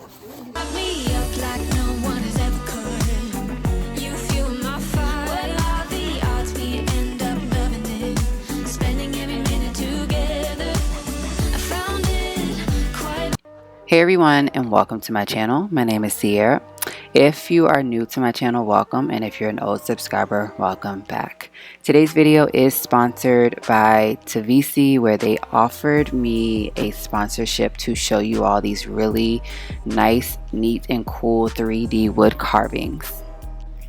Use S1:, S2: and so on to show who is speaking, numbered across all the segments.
S1: Hey everyone, and welcome to my channel. My name is Sierra. If you are new to my channel, welcome, and if you're an old subscriber, welcome back. Today's video is sponsored by Tivisiy, where they offered me a sponsorship to show you all these really nice, neat, and cool 3D wood carvings.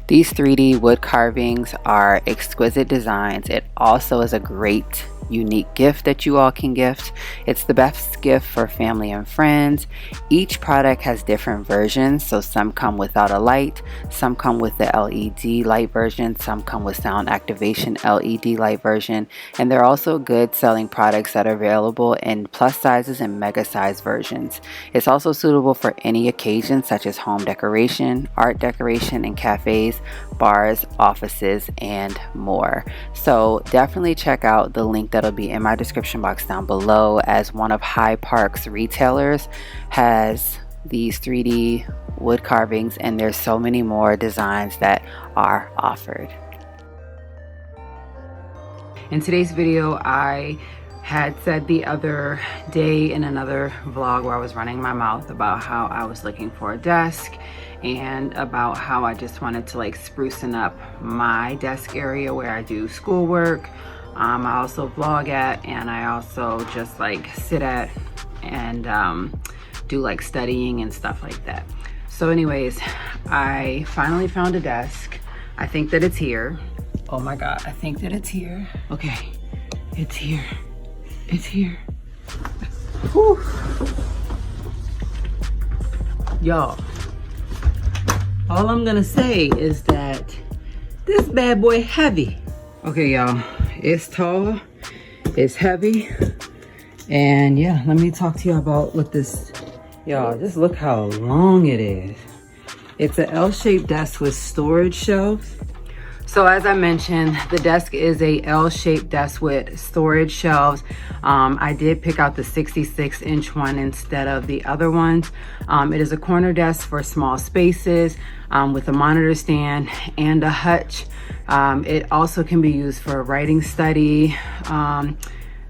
S1: These 3D wood carvings are exquisite designs. It also is a great unique gift that you all can gift. It's the best gift for family and friends. Each product has different versions, so some come without a light, some come with the LED light version, some come with sound activation LED light version, and they're also good selling products that are available in plus sizes and mega size versions. It's also suitable for any occasion such as home decoration, art decoration in cafes, bars, offices, and more. So definitely check out the link that'll be in my description box down below, as one of Hyde Park's retailers has these 3D wood carvings, and there's so many more designs that are offered. In today's video, I had said the other day in another vlog where I was running my mouth about how I was looking for a desk and about how I just wanted to like sprucing up my desk area where I do schoolwork. I also vlog at, and I also just like sit at and do like studying and stuff like that. So anyways, I finally found a desk. I think that it's here. Oh my God, I think that it's here. Okay, it's here. It's here. Whew. Y'all, all I'm gonna say is that this bad boy heavy. Okay, y'all, it's tall, it's heavy, and yeah, let me talk to you about what this, y'all, just look how long it is. It's an L-shaped desk with storage shelves. So as I mentioned, the desk is a L-shaped desk with storage shelves. I did pick out the 66-inch one instead of the other ones. It is a corner desk for small spaces with a monitor stand and a hutch. It also can be used for a writing study,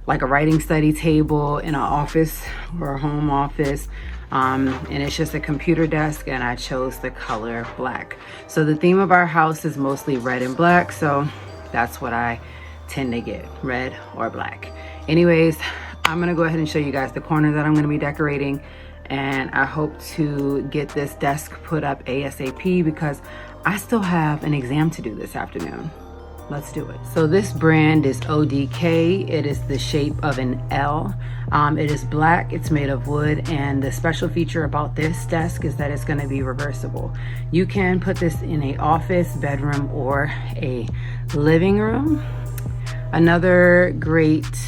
S1: like a writing study table in an office or a home office. And it's just a computer desk, and I chose the color black. So the theme of our house is mostly red and black, so that's what I tend to get, red or black. Anyways, I'm gonna go ahead and show you guys the corner that I'm gonna be decorating, and I hope to get this desk put up ASAP because I still have an exam to do this afternoon. Let's do it. So this brand is ODK. It is the shape of an L. It is black, it's made of wood, and the special feature about this desk is that it's gonna be reversible. You can put this in an office, bedroom, or a living room. Another great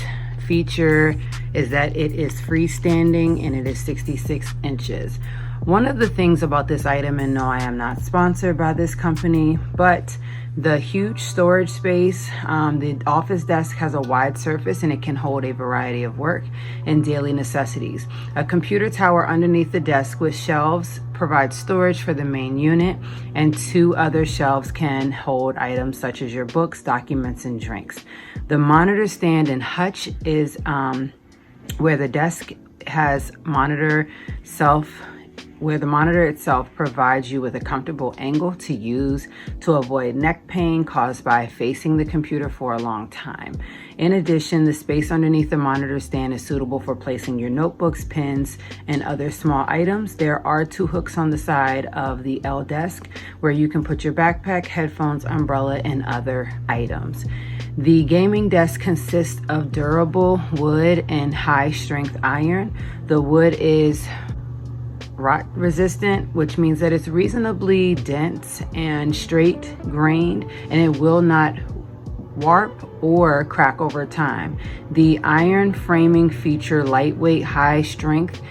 S1: feature is that it is freestanding and it is 66 inches. One of the things about this item, and no, I am not sponsored by this company, but the huge storage space, the office desk has a wide surface and it can hold a variety of work and daily necessities. A computer tower underneath the desk with shelves provides storage for the main unit, and 2 other shelves can hold items such as your books, documents, and drinks. The monitor stand and hutch is where the desk has where the monitor itself provides you with a comfortable angle to use to avoid neck pain caused by facing the computer for a long time. In addition, the space underneath the monitor stand is suitable for placing your notebooks, pens, and other small items. There are 2 hooks on the side of the L desk where you can put your backpack, headphones, umbrella, and other items. The gaming desk consists of durable wood and high-strength iron. The wood is rot resistant, which means that it's reasonably dense and straight grained, and it will not warp or crack over time. The iron framing feature lightweight, high strength,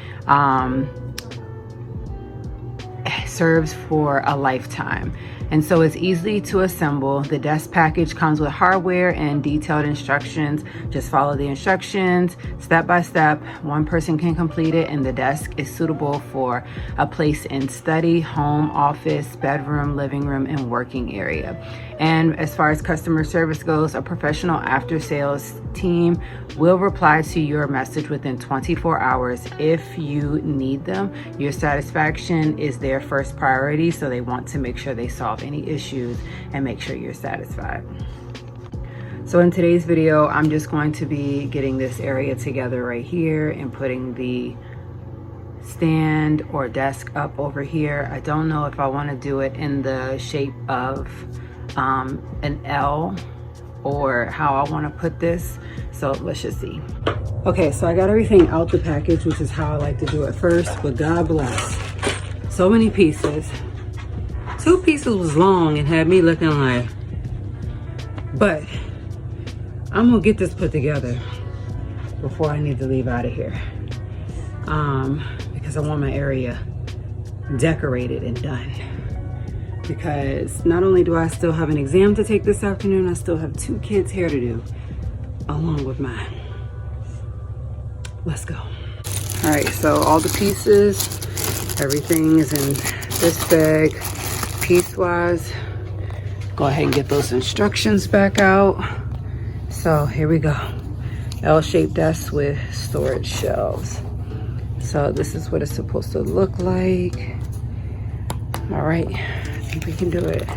S1: serves for a lifetime. and so it's easy to assemble. The desk package comes with hardware and detailed instructions. Just follow the instructions step by step. One person can complete it, and the desk is suitable for a place in study, home, office, bedroom, living room, and working area. And as far as customer service goes, a professional after sales team will reply to your message within 24 hours if you need them. Your satisfaction is their first priority, so they want to make sure they solve any issues and make sure you're satisfied. So in today's video, I'm just going to be getting this area together right here and putting the stand or desk up over here. I don't know if I want to do it in the shape of an L or how I want to put this, so let's just see. Okay, so I got everything out the package, which is how I like to do it first, but God bless, so many pieces. 2 pieces was long and had me looking like, but I'm gonna get this put together before I need to leave out of here, because I want my area decorated and done. Because not only do I still have an exam to take this afternoon, I still have 2 kids' hair to do along with mine. Let's go. All right, so all the pieces, everything is in this bag piece-wise. Go ahead and get those instructions back out. So here we go. L-shaped desk with storage shelves. So this is what it's supposed to look like. All right. I think we can do it.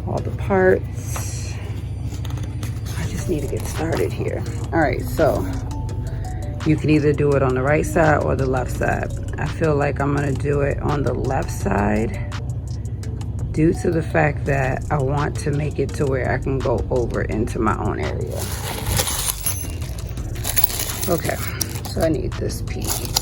S1: All the parts. I just need to get started here. All right, so you can either do it on the right side or the left side. I feel like I'm gonna do it on the left side due to the fact that I want to make it to where I can go over into my own area. Okay, so I need this piece.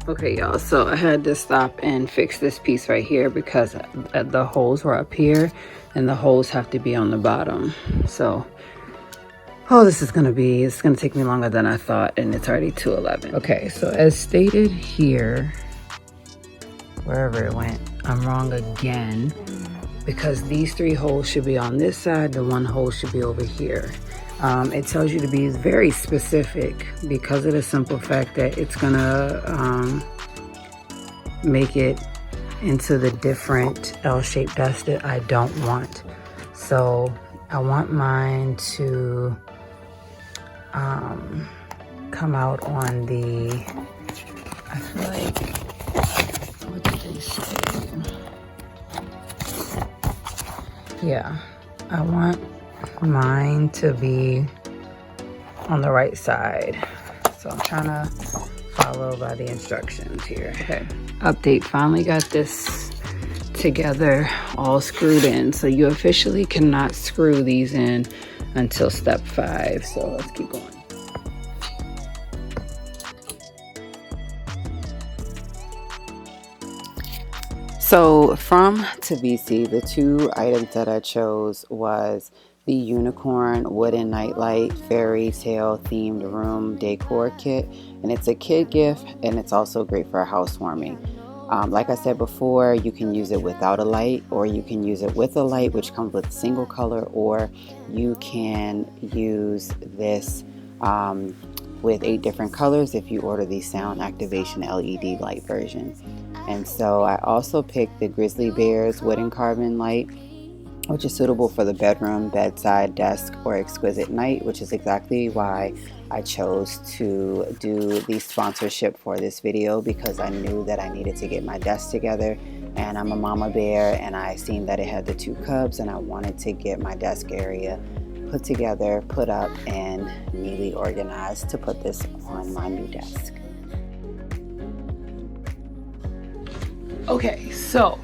S1: Okay, y'all, so I had to stop and fix this piece right here because the holes were up here and the holes have to be on the bottom. So, oh, it's gonna take me longer than I thought, and it's already 2:11. Okay, so as stated here, wherever it went, I'm wrong again, because these 3 holes should be on this side, the 1 hole should be over here. It tells you to be very specific because of the simple fact that it's gonna make it into the different L-shaped desk that I don't want. So I want mine to come out on the, I feel like, what did they say? Yeah, I want mine to be on the right side. So I'm trying to follow by the instructions here. Okay, update, finally got this together, all screwed in. So you officially cannot screw these in until step 5. So let's keep going. So from Tivisiy, the 2 items that I chose was the unicorn wooden nightlight fairy tale themed room decor kit, and it's a kid gift and it's also great for housewarming.
S2: Like I said before, you can use it without a light, or you can use it with a light, which comes with a single color, or you can use this with 8 different colors if you order the sound activation LED light version. And so I also picked the Grizzly Bears wooden carving light, which is suitable for the bedroom, bedside, desk, or exquisite night, which is exactly why I chose to do the sponsorship for this video, because I knew that I needed to get my desk together, and I'm a mama bear, and I seen that it had the 2 cubs, and I wanted to get my desk area put together, put up, and neatly organized to put this on my new desk.
S1: Okay, so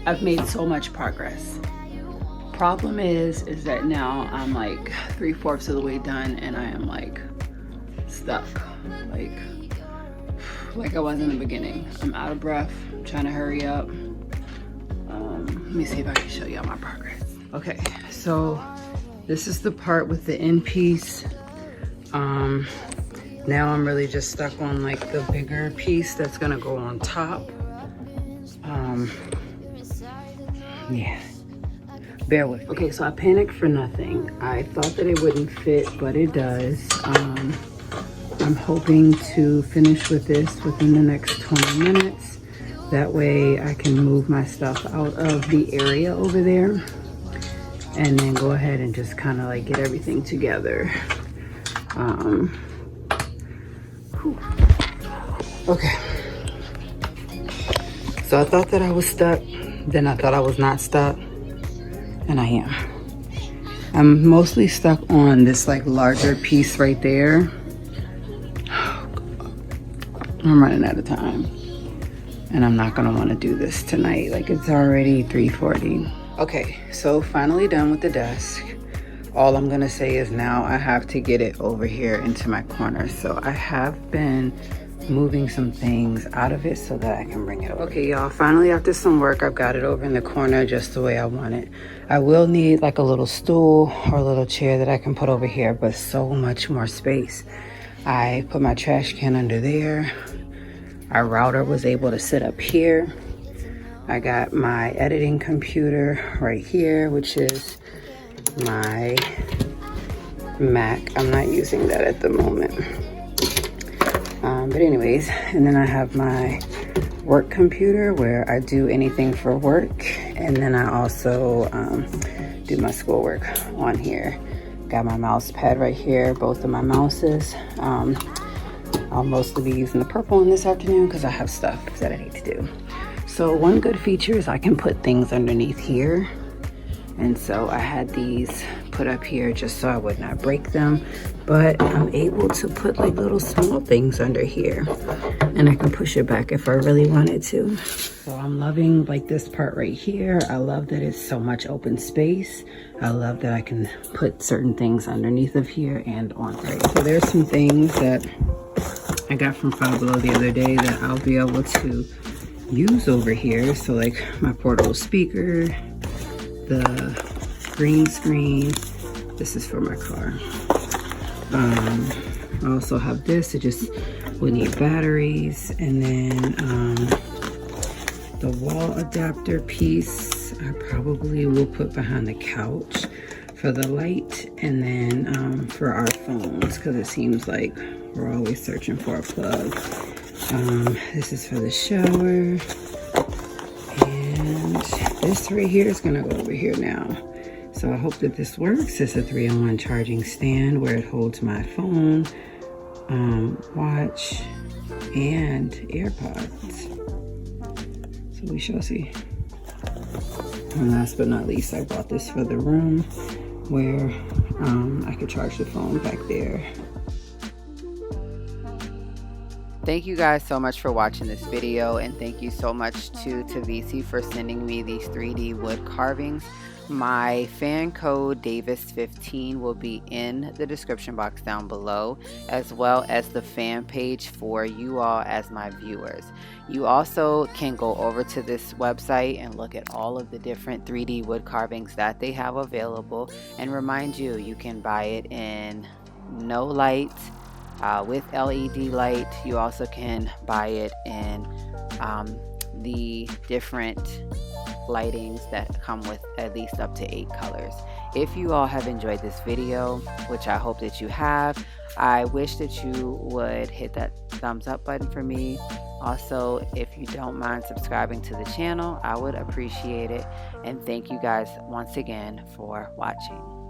S1: I've made so much progress. Problem is that now I'm like 3/4 of the way done, and I am like stuck, like I was in the beginning. I'm out of breath, I'm trying to hurry up. Let me see if I can show y'all my progress. Okay, so this is the part with the end piece. Now I'm really just stuck on like the bigger piece that's gonna go on top. Yeah, bear with me. Okay, so I panicked for nothing. I thought that it wouldn't fit, but it does. I'm hoping to finish with this within the next 20 minutes. That way I can move my stuff out of the area over there and then go ahead and just kind of like get everything together. Okay. So I thought that I was stuck, then I thought I was not stuck, and I am. I'm mostly stuck on this like larger piece right there. I'm running out of time, and I'm not gonna want to do this tonight. Like, it's already 3:40. Okay, so finally done with the desk. All I'm gonna say is now I have to get it over here into my corner. So I have been moving some things out of it so that I can bring it over. Okay, y'all, finally after some work, I've got it over in the corner just the way I want it. I will need like a little stool or a little chair that I can put over here, but so much more space. I put my trash can under there. Our router was able to sit up here. I got my editing computer right here, which is my Mac. I'm not using that at the moment. But anyways, and then I have my work computer where I do anything for work. And then I also do my schoolwork on here. Got my mouse pad right here, both of my mouses. I'll mostly be using the purple one this afternoon because I have stuff that I need to do. So one good feature is I can put things underneath here. And so I had these put up here just so I would not break them. But I'm able to put like little small things under here. And I can push it back if I really wanted to. So I'm loving like this part right here. I love that it's so much open space. I love that I can put certain things underneath of here and on right. So there's some things that I got from Five Below the other day that I'll be able to use over here. So like my portable speaker, the green screen. This is for my car. I also have this. It just would need batteries, and then the wall adapter piece I probably will put behind the couch for the light, and then for our phones, because it seems like we're always searching for a plug. This is for the shower, and this right here is gonna go over here now. So I hope that this works. It's a 3-in-1 charging stand where it holds my phone, watch, and AirPods. So we shall see. And last but not least, I bought this for the room where I could charge the phone back there.
S2: Thank you guys so much for watching this video, and thank you so much to Tivisiy for sending me these 3D wood carvings. My fan code Davis15 will be in the description box down below, as well as the fan page for you all as my viewers. You also can go over to this website and look at all of the different 3D wood carvings that they have available, and remind you, you can buy it in no light, with LED light. You also can buy it in the different lightings that come with at least up to 8 colors. If you all have enjoyed this video, which I hope that you have, I wish that you would hit that thumbs up button for me. Also, if you don't mind subscribing to the channel, I would appreciate it. And thank you guys once again for watching.